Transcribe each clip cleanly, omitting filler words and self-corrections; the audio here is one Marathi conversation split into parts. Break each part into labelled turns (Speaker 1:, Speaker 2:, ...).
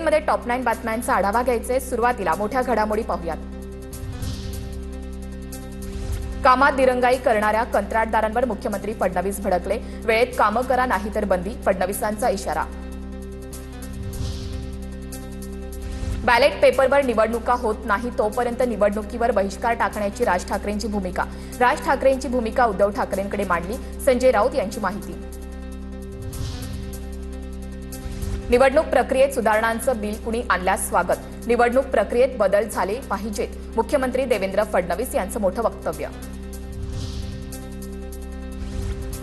Speaker 1: बुलेटिनमध्ये टॉप 9 बातम्यांचा आढावा घ्यायचे। सुरुवातीला मोठ्या घडामोडी पाहूयात। कामात दिरंगाई करणाऱ्या कंत्राटदारांवर मुख्यमंत्री फडणवीस भडकले। वेळेत कामं करा नाहीतर बंदी, फडणवीसांचा इशारा। बॅलेट पेपरवर निवडणुका होत नाही तोपर्यंत निवडणुकीवर बहिष्कार टाकण्याची राज ठाकरेंची भूमिका। राज ठाकरेंची भूमिका उद्धव ठाकरेंकडे मांडली। संजय राऊत यांची माहिती। निवडणूक प्रक्रियेत सुधारणांचं बिल कुणी आणल्यास स्वागत। निवडणूक प्रक्रियेत बदल झाले पाहिजेत, मुख्यमंत्री देवेंद्र फडणवीस यांचं मोठं वक्तव्य।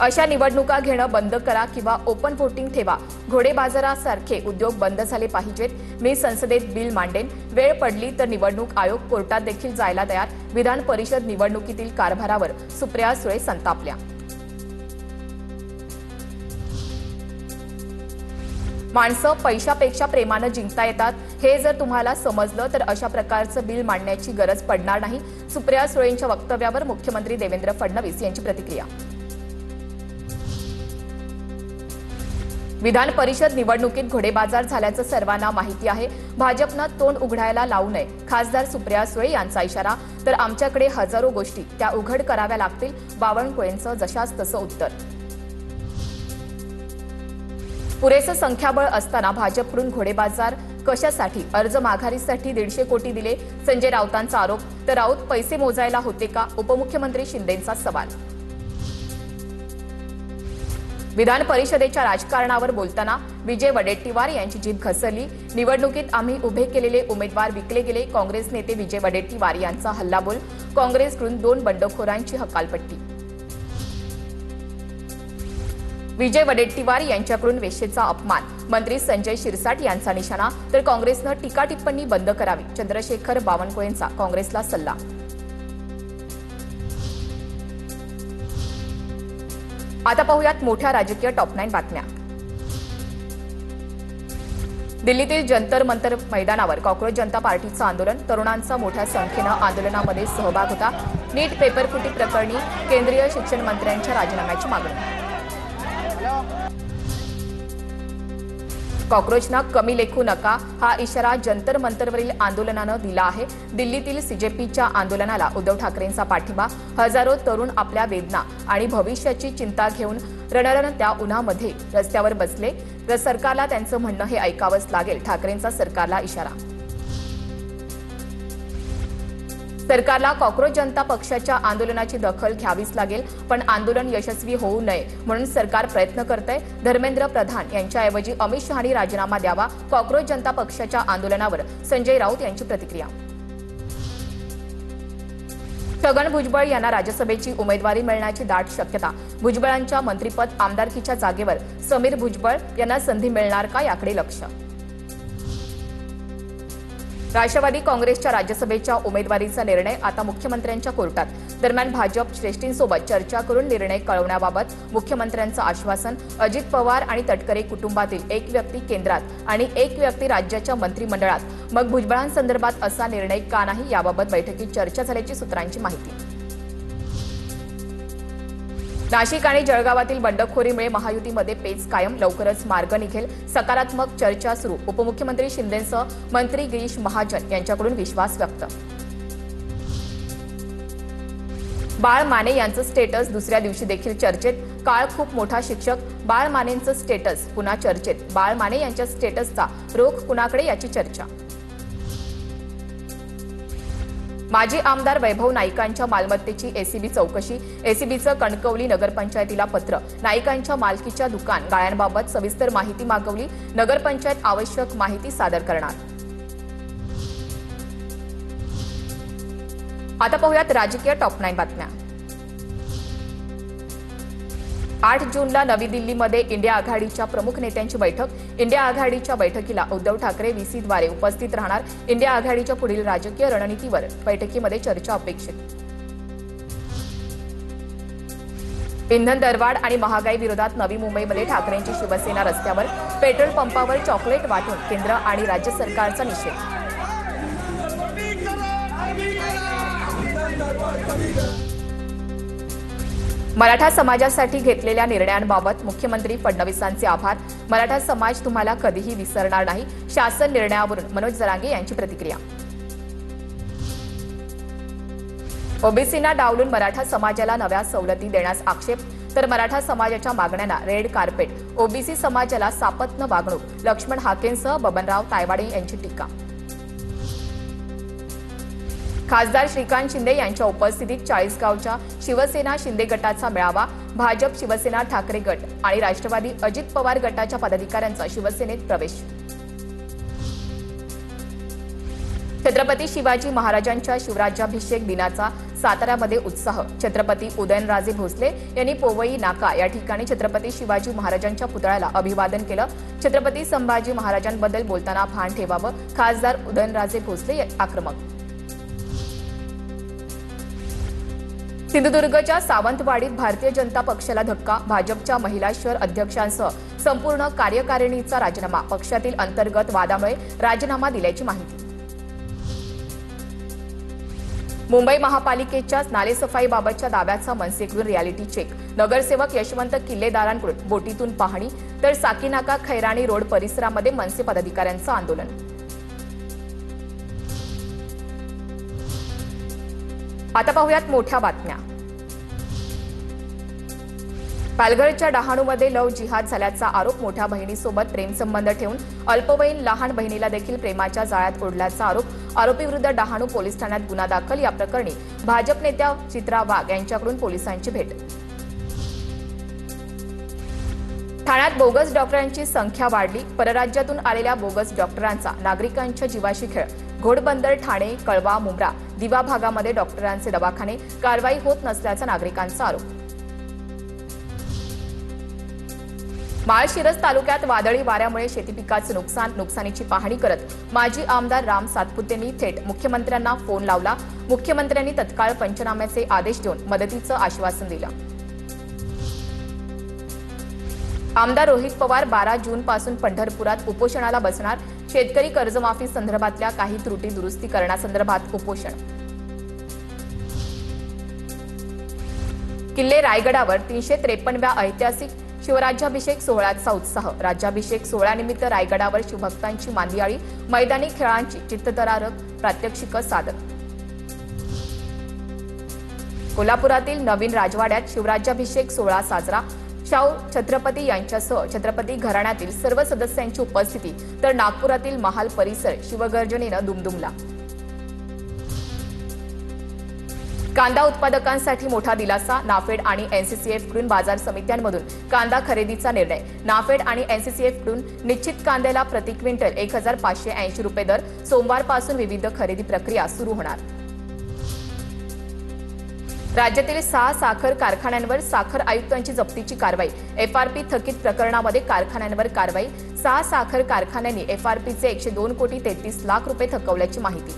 Speaker 1: अशा निवडणुका घेणं बंद करा किंवा ओपन व्होटिंग ठेवा। घोडेबाजारासारखे उद्योग बंद झाले पाहिजेत। मी संसदेत बिल मांडेन। वेळ पडली तर निवडणूक आयोग कोर्टात देखील जायला तयार। विधान परिषद निवडणुकीतील कारभारावर सुप्रिया सुळे संतापल्या। माणसं पैशापेक्षा प्रेमानं जिंकता येतात, हे जर तुम्हाला समजलं तर अशा प्रकारचं बिल मांडण्याची गरज पडणार नाही। सुप्रिया सुळेंच्या वक्तव्यावर मुख्यमंत्री देवेंद्र फडणवीस यांची प्रतिक्रिया। विधान परिषद निवडणुकीत घोडेबाजार झाल्याचं सर्वांना माहिती आहे। भाजपनं तोंड उघडायला लावू नये, खासदार सुप्रिया सुळे यांचा इशारा। तर आमच्याकडे हजारो गोष्टी त्या उघड कराव्या लागतील, बावनकुळेंचं जशास तसं उत्तर। पुरेसं संख्याबळ असताना भाजपकडून घोडेबाजार कशासाठी? अर्ज माघारीसाठी 150 कोटी दिले, संजय राऊतांचा आरोप। तर राऊत पैसे मोजायला होते का? उपमुख्यमंत्री शिंदेंचा सवाल। विधान परिषदेच्या राजकारणावर बोलताना विजय वडेट्टीवार यांची जीभ घसरली। निवडणुकीत आम्ही उभे केलेले उमेदवार विकले गेले, काँग्रेस नेते विजय वडेट्टीवार यांचा हल्लाबोल। काँग्रेसकडून 2 बंडखोरांची हकालपट्टी। विजय वडेट्टीवार यांच्याकडून वेश्येचा अपमान, मंत्री संजय शिरसाट यांचा निशाणा। तर काँग्रेसनं टीका टिप्पणी बंद करावी, चंद्रशेखर बावनकुळेंचा काँग्रेसला सल्ला। आता पाहूयात मोठ्या राजकीय टॉप 9 बातम्या। दिल्लीतील जंतर मंतर मैदानावर कॉक्रोच जनता पार्टीचं आंदोलन। तरुणांचा मोठ्या संख्येनं आंदोलनामध्ये सहभाग होता। नीट पेपरफुटी प्रकरणी केंद्रीय शिक्षण मंत्र्यांच्या राजीनाम्याची मागणी। कॉक्रोचना कमी लेखू नका, हा इशारा जंतर मंतरवरील आंदोलनानं दिला आहे। दिल्लीतील सीजेपीच्या आंदोलनाला उद्धव ठाकरेंचा पाठिंबा। हजारो तरुण आपल्या वेदना आणि भविष्याची चिंता घेऊन रणरण त्या उन्हामध्ये रस्त्यावर बसले। तर सरकारला त्यांचं म्हणणं हे ऐकावंच लागेल, ठाकरेंचा सरकारला इशारा। सरकारला कॉक्रोच जनता पक्षाच्या आंदोलनाची दखल घ्यावीच लागेल, पण आंदोलन यशस्वी होऊ नये म्हणून सरकार प्रयत्न करतंय। धर्मेंद्र प्रधान यांच्याऐवजी अमित शहानी राजीनामा द्यावा, कॉक्रोच जनता पक्षाच्या आंदोलनावर संजय राऊत यांची प्रतिक्रिया। छगन भुजबळ यांना राज्यसभेची उमेदवारी मिळण्याची दाट शक्यता। भुजबळांच्या मंत्रिपद आमदारकीच्या जागेवर समीर भुजबळ यांना संधी मिळणार का, याकडे लक्ष। राष्ट्रवादी काँग्रेसच्या राज्यसभेच्या उमेदवारीचा निर्णय आता मुख्यमंत्र्यांच्या कोर्टात। दरम्यान भाजप श्रेष्ठींसोबत चर्चा करून निर्णय कळवण्याबाबत मुख्यमंत्र्यांचं आश्वासन। अजित पवार आणि तटकरे कुटुंबातील एक व्यक्ती केंद्रात आणि एक व्यक्ती राज्याच्या मंत्रिमंडळात, मग भुजबळांसंदर्भात असा निर्णय का नाही, याबाबत बैठकीत चर्चा झाल्याची सूत्रांची माहिती। नाशिक आणि जळगावातील बंडखोरीमुळे महायुतीमध्ये पेच कायम, लवकरच मार्ग निघेल, सकारात्मक चर्चा सुरू। उपमुख्यमंत्री शिंदेंसह मंत्री गिरीश महाजन यांच्याकडून विश्वास व्यक्त। बाळ माने यांचं स्टेटस दुसऱ्या दिवशी देखील चर्चेत। काळ खूप मोठा शिक्षक, बाळ मानेंचं स्टेटस पुन्हा चर्चेत। बाळ माने यांच्या स्टेटसचा रोख कुणाकडे, याची चर्चा। माजी आमदार वैभव नाईकांच्या मालमत्तेची एसीबी चौकशी। एसीबीचं कणकवली नगरपंचायतीला पत्र। नाईकांच्या मालकीच्या दुकान गाळ्यांबाबत सविस्तर माहिती मागवली। नगरपंचायत आवश्यक माहिती सादर करणार। आता पाहूयात राजकीय टॉप 9 बातम्या। 8 जूनला नवी दिल्लीमध्ये इंडिया आघाडीच्या प्रमुख नेत्यांची बैठक। इंडिया आघाडीच्या बैठकीला उद्धव ठाकरे व्हीसीद्वारे उपस्थित राहणार। इंडिया आघाडीच्या पुढील राजकीय रणनीतीवर बैठकीमध्ये चर्चा अपेक्षित। इंधन दरवाढ आणि महागाई विरोधात नवी मुंबईमध्ये ठाकरेंची शिवसेना रस्त्यावर। पेट्रोल पंपावर चॉकलेट वाटून केंद्र आणि राज्य सरकारचा निषेध। मराठा समाजासाठी घेतलेल्या निर्णयांबाबत मुख्यमंत्री फडणवीसांचे आभार. मराठा समाज तुम्हाला कधीही विसरणार नाही. शासन निर्णयावरून मनोज जरांगे यांची प्रतिक्रिया. ओबीसींना डावलून मराठा समाजाला नव्या सवलती देण्यास आक्षेप, तर मराठा समाजाच्या मागण्यांना रेड कार्पेट. ओबीसी समाजाला सापत्न वागणूक. लक्ष्मण हाकेंसह बबनराव तायवाडे यांची टीका. खासदार श्रीकांत शिंदे यांच्या उपस्थितीत चाळीसगावच्या शिवसेना शिंदे गटाचा मेळावा. भाजप, शिवसेना ठाकरे गट आणि राष्ट्रवादी अजित पवार गटाच्या पदाधिकाऱ्यांचा शिवसेनेत प्रवेश. छत्रपती शिवाजी महाराजांच्या शिवराज्याभिषेक दिनाचा साताऱ्यामध्ये उत्साह. छत्रपती उदयनराजे भोसले यांनी पोवई नाका या ठिकाणी छत्रपती शिवाजी महाराजांच्या पुतळ्याला अभिवादन केलं. छत्रपती संभाजी महाराजांबद्दल बोलताना भान ठेवावं. खासदार उदयनराजे भोसले आक्रमक. सिंधुदुर्गच्या सावंतवाडीत भारतीय जनता पक्षाला धक्का. भाजपच्या महिला शहर अध्यक्षांसह संपूर्ण कार्यकारिणीचा राजीनामा. पक्षातील अंतर्गत वादामुळे राजीनामा दिल्याची माहिती. मुंबई महापालिकेच्या नालेसफाईबाबतच्या दाव्याचा मनसेकडून रियालिटी चेक. नगरसेवक यशवंत किल्लेदारांकडून बोटीतून पाहणी, तर साकीनाका खैराणी रोड परिसरामध्ये मनसे पदाधिकाऱ्यांचं आंदोलन. आता पाहूयात मोठ्या बातम्या. पालघरच्या डहाणूमध्ये लव्ह जिहाद झाल्याचा आरोप. मोठ्या बहिणीसोबत प्रेमसंबंध ठेवून अल्पवयीन लहान बहिणीला देखील प्रेमाच्या जाळ्यात ओढल्याचा आरोप. आरोपीविरुद्ध डहाणू पोलीस ठाण्यात गुन्हा दाखल. या प्रकरणी भाजप नेत्या चित्रा वाघ यांच्याकडून पोलिसांची भेट. ठाण्यात बोगस डॉक्टरांची संख्या वाढली. परराज्यातून आलेल्या बोगस डॉक्टरांचा नागरिकांच्या जीवाशी खेळ. घोडबंदर, ठाणे, कळवा, मुंब्रा, दिवा भागामध्ये डॉक्टरांचे दवाखाने. कारवाई होत नसल्याचा नागरिकांचा आरोप. माळशिरस तालुक्यात वादळी वाऱ्यामुळे शेतीपिकाचं नुकसानीची पाहणी करत माजी आमदार राम सातपुतेंनी थेट मुख्यमंत्र्यांना फोन लावला. मुख्यमंत्र्यांनी तत्काळ पंचनाम्याचे आदेश देऊन मदतीचं आश्वासन दिलं. आमदार रोहित पवार 12 जूनपासून पंढरपुरात उपोषणाला बसणार. शेतकरी कर्जमाफी संदर्भातल्या काही त्रुटी दुरुस्ती करण्यासंदर्भात उपोषण. किल्ले रायगडावर 353व्या ऐतिहासिक शिवराज्याभिषेक सोहळ्याचा उत्साह. राज्याभिषेक सोहळ्यानिमित्त रायगडावर शिवभक्तांची मांदियाळी. मैदानी खेळांची चित्तथरारक प्रात्यक्षिकं सादर. कोल्हापुरातील नवीन राजवाड्यात शिवराज्याभिषेक सोहळा साजरा. शाहू छत्रपती यांच्यासह छत्रपती घराण्यातील सर्व सदस्यांची उपस्थिती, तर नागपुरातील महाल परिसर शिवगर्जनेनं दुमदुमला. कांदा उत्पादकांसाठी मोठा दिलासा. नाफेड आणि एनसीसीएफकडून बाजार समित्यांमधून कांदा खरेदीचा निर्णय. नाफेड आणि एनसीसीएफकडून निश्चित कांद्याला प्रति क्विंटल 1580 रुपये दर. सोमवारपासून विविध खरेदी प्रक्रिया सुरू होणार. राज्यातील 6 साखर कारखान्यांवर साखर आयुक्तांची जप्तीची कारवाई. एफआरपी थकीत प्रकरणामध्ये कारखान्यांवर कारवाई. 6 साखर कारखान्यांनी एफआरपीचे 102 कोटी 33 लाख रुपये थकवल्याची माहिती.